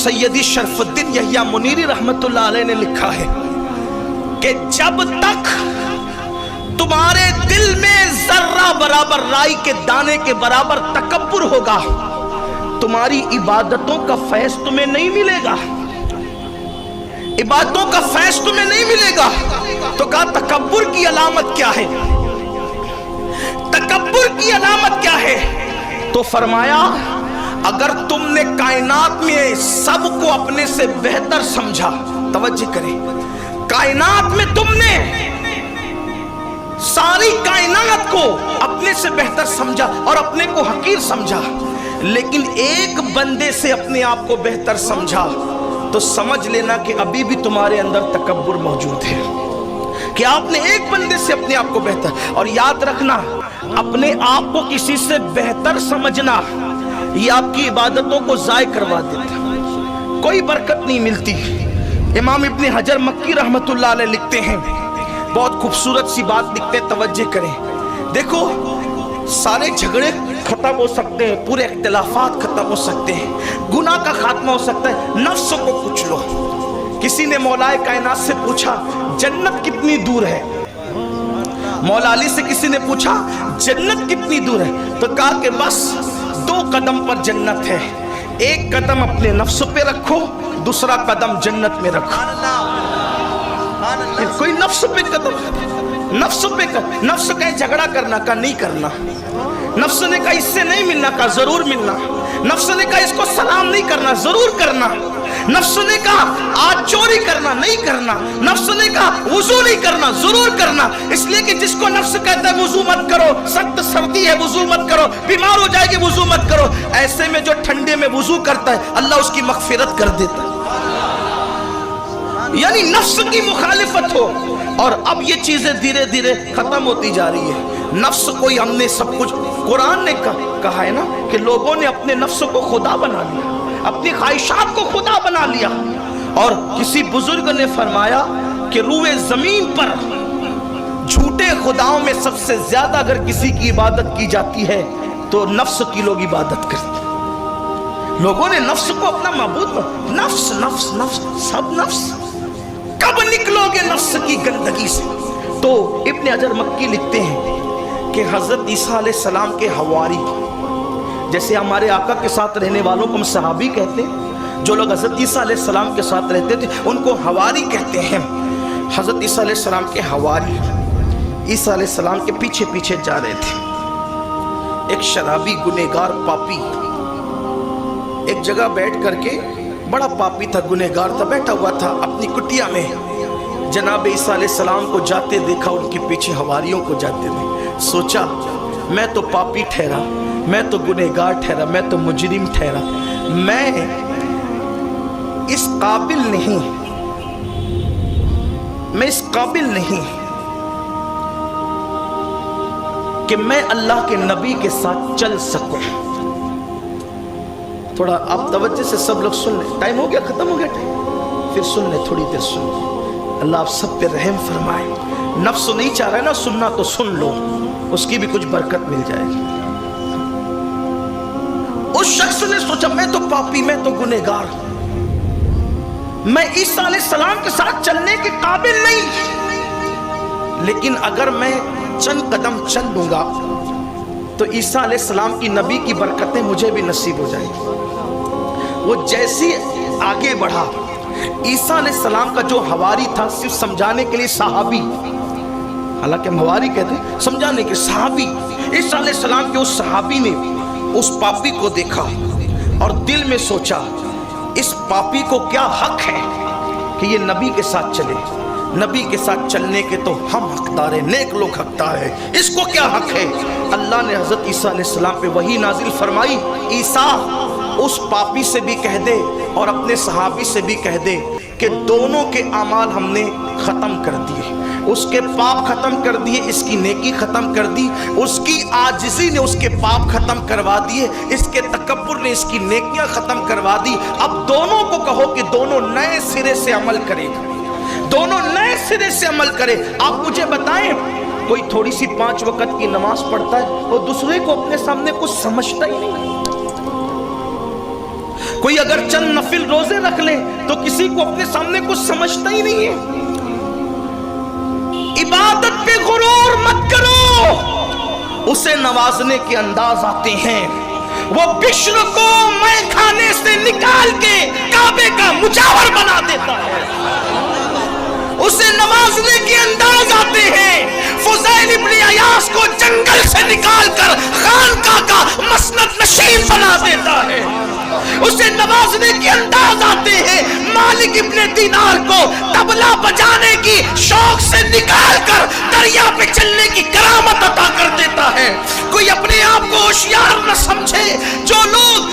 सैयदी शरफुद्दीन यहिया मुनीरी रहमतुल्लाह अलैह ने लिखा है कि जब तक तुम्हारे दिल में जर्रा बराबर राई के दाने के बराबर तकब्बुर होगा, तुम्हारी इबादतों का फैज़ तुम्हें नहीं मिलेगा, इबादतों का फैज़ तुम्हें नहीं मिलेगा। तो कहा तकब्बुर की अलामत क्या है, तकब्बुर की अलामत क्या है? तो फरमाया अगर तुमने कायनात में सबको अपने से बेहतर समझा, तवज्जो करें, कायनात में तुमने सारी कायनात को अपने से बेहतर समझा और अपने को हकीर समझा, लेकिन एक बंदे से अपने आप को बेहतर समझा, तो समझ लेना कि अभी भी तुम्हारे अंदर तकब्बुर मौजूद है, कि आपने एक बंदे से अपने आप को बेहतर। और याद रखना, अपने आप को किसी से बेहतर समझना ये आपकी इबादतों को ज़ाय करवा देता, कोई बरकत नहीं मिलती। इमाम इब्न हजर मक्की रहमतुल्लाह अलैह लिखते हैं, बहुत खूबसूरत सी बात लिखते हैं, तवज्जो करें। देखो सारे झगड़े खत्म हो सकते हैं, पूरे इख्तिलाफात खत्म हो सकते हैं, गुनाह का खात्मा हो सकता है, नफ्स को कुछ लो। किसी ने मौलाए कायनात से पूछा जन्नत कितनी दूर है, मौला अली से किसी ने पूछा जन्नत कितनी दूर है, तो कहा कि बस 2 कदम पर जन्नत है, एक कदम अपने नफ्स पे रखो, दूसरा कदम जन्नत में रखो। कोई नफ्स पे कदम, नफ्स पे नफ्स कहे झगड़ा करना का नहीं करना, नफ्स ने कहा इससे नहीं मिलना का जरूर मिलना, नफ्स ने कहा इसको सलाम नहीं करना जरूर करना, नफ्स ने कहा आज चोरी करना नहीं करना, नफ्स ने कहा वुजू नहीं करना जरूर करना। इसलिए कि जिसको नफ्स कहता है वुजू मत करो, सख्त सर्दी है वुजू मत करो, बीमार हो जाएगी वुजू मत करो, ऐसे में जो ठंडे में वुजू करता है अल्लाह उसकी मगफिरत कर देता है। यानी नफ्स की मुखालिफत हो। और अब ये चीजें धीरे धीरे खत्म होती जा रही है। नफ्स को ही हमने सब कुछ, कुरान ने कहा है ना कि लोगों ने अपने नफ्स को खुदा बना लिया, अपनी ख्वाहिशात को खुदा बना लिया। और किसी बुजुर्ग ने फरमाया कि रूए जमीन पर झूठे खुदाओं में सबसे ज्यादा अगर किसी की इबादत की जाती है तो नफ्स की लोग इबादत करते। लोगों ने नफ्स को अपना माबूद, नफ्स नफ्स नफ्स सब नफ्स। कब निकलोगे नफ्स की गंदगी से? तो इब्न हजर मक्की लिखते हैं कि हजरत ईसा अलैहिस्सलाम के हवारी, जैसे हमारे आका के साथ रहने वालों को हम सहाबी कहते हैं, जो लोग हजरत ईसा अलैहिस्सलाम के साथ रहते थे उनको हवारी कहते हैं। हजरत ईसा अलैहिस्सलाम के हवारी ईसा अलैहिस्सलाम के पीछे पीछे जा रहे थे। एक शराबी गुनहगार पापी एक जगह बैठ करके, बड़ा पापी था, गुनहगार था, बैठा हुआ था अपनी कुटिया में। जनाब ईसा अलैहिस्सलाम को जाते देखा, उनके पीछे हवारियों को जाते देखे। सोचा मैं तो पापी ठहरा, मैं तो गुनहगार ठहरा, मैं तो मुजरिम ठहरा, मैं इस काबिल नहीं, मैं इस काबिल नहीं कि मैं अल्लाह के नबी के साथ चल सकूं। थोड़ा आप तवज्जो से सब लोग सुन लें, टाइम हो गया, खत्म हो गया टाइम, फिर सुन लें, थोड़ी देर सुन लें। अल्लाह आप सब पे रहम फरमाए। नफ्स नहीं चाह रहा है ना सुनना, तो सुन लो, उसकी भी कुछ बरकत मिल जाएगी। उस शख्स ने सोचा मैं तो पापी, मैं तो गुनहगार, मैं ईसा अलैहिस्सलाम के साथ चलने के काबिल नहीं, लेकिन अगर मैं चंद कदम चल लूंगा तो ईसा अलैहिस्सलाम की नबी की बरकतें मुझे भी नसीब हो जाएगी। वो जैसे आगे बढ़ा, ईसा अलैहिस्सलाम का जो हवारी था, सिर्फ समझाने के लिए सहाबी, हालांकि हम हवारी कहते हैं, समझाने के सहाबी, ईसा अलैहिस्सलाम के उस सहाबी ने उस पापी को देखा और दिल में सोचा इस पापी को क्या हक है कि ये नबी के साथ चले, नबी के साथ चलने के तो हम हकदार हैं, नेक लोग हकदार हैं, इसको क्या हक है। अल्लाह ने हजरत ईसा अलैहिस्सलाम पे वही नाजिल फरमाई, ईसा उस पापी से भी कह दे और अपने सहाबी से भी कह दे कि दोनों के अमाल हमने ख़त्म कर दिए, उसके पाप ख़त्म कर दिए, इसकी नेकी ख़त्म कर दी, उसकी आजिज़ी ने उसके पाप ख़त्म करवा दिए, इसके तकब्बुर ने इसकी नेकियां ख़त्म करवा दी। अब दोनों को कहो कि दोनों नए सिरे से अमल करें, दोनों नए सिरे से अमल करें। आप मुझे बताएं, कोई थोड़ी सी 5 वक्त की नमाज पढ़ता है और दूसरे को अपने सामने कुछ समझता ही नहीं, کوئی اگر چند نفل روزے رکھ لے تو کسی کو اپنے سامنے کچھ سمجھتا ہی نہیں ہے۔ عبادت پہ غرور مت کرو، اسے نوازنے کے انداز آتے ہیں۔ وہ بشر کو میں کھانے سے نکال کے کعبے کا مجاور بنا دیتا ہے، اسے نوازنے کے انداز آتے ہیں۔ فضیل ابن عیاض کو جنگل سے نکال کر خانقاہ کا مسند نشین بنا دیتا ہے، اسے نوازنے کے انداز آتے ہیں۔ مالک ابن دینار کو طبلہ بجانے کی شوق سے نکال کر دریا پہ چلنے کی کرامت عطا کر دیتا ہے۔ کوئی اپنے آپ کو ہوشیار نہ سمجھے، جو لوگ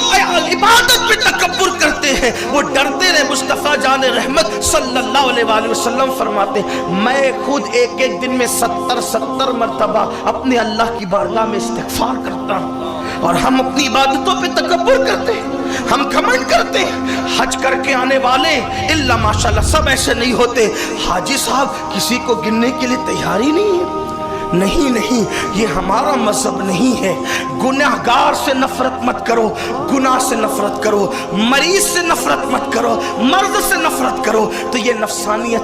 عبادت پہ تکبر کرتے ہیں وہ ڈرتے رہے۔ مصطفیٰ جان رحمت صلی اللہ علیہ وآلہ وسلم فرماتے ہیں میں خود ایک دن میں 70 مرتبہ اپنے اللہ کی بارگاہ میں استغفار کرتا ہوں، اور ہم اپنی عبادتوں پہ تکبر کرتے ہیں، ہم گھمنڈ کرتے ہیں۔ حج کر کے آنے والے الا ماشاءاللہ سب ایسے نہیں ہوتے۔ حاجی صاحب کسی کو گننے کے لیے تیار ہی نہیں ہے۔ نہیں، یہ ہمارا مذہب نہیں ہے۔ گناہگار سے نفرت مت کرو، گناہ سے نفرت کرو، مریض سے نفرت مت کرو، مرض سے نفرت کرو، تو یہ نفسانیت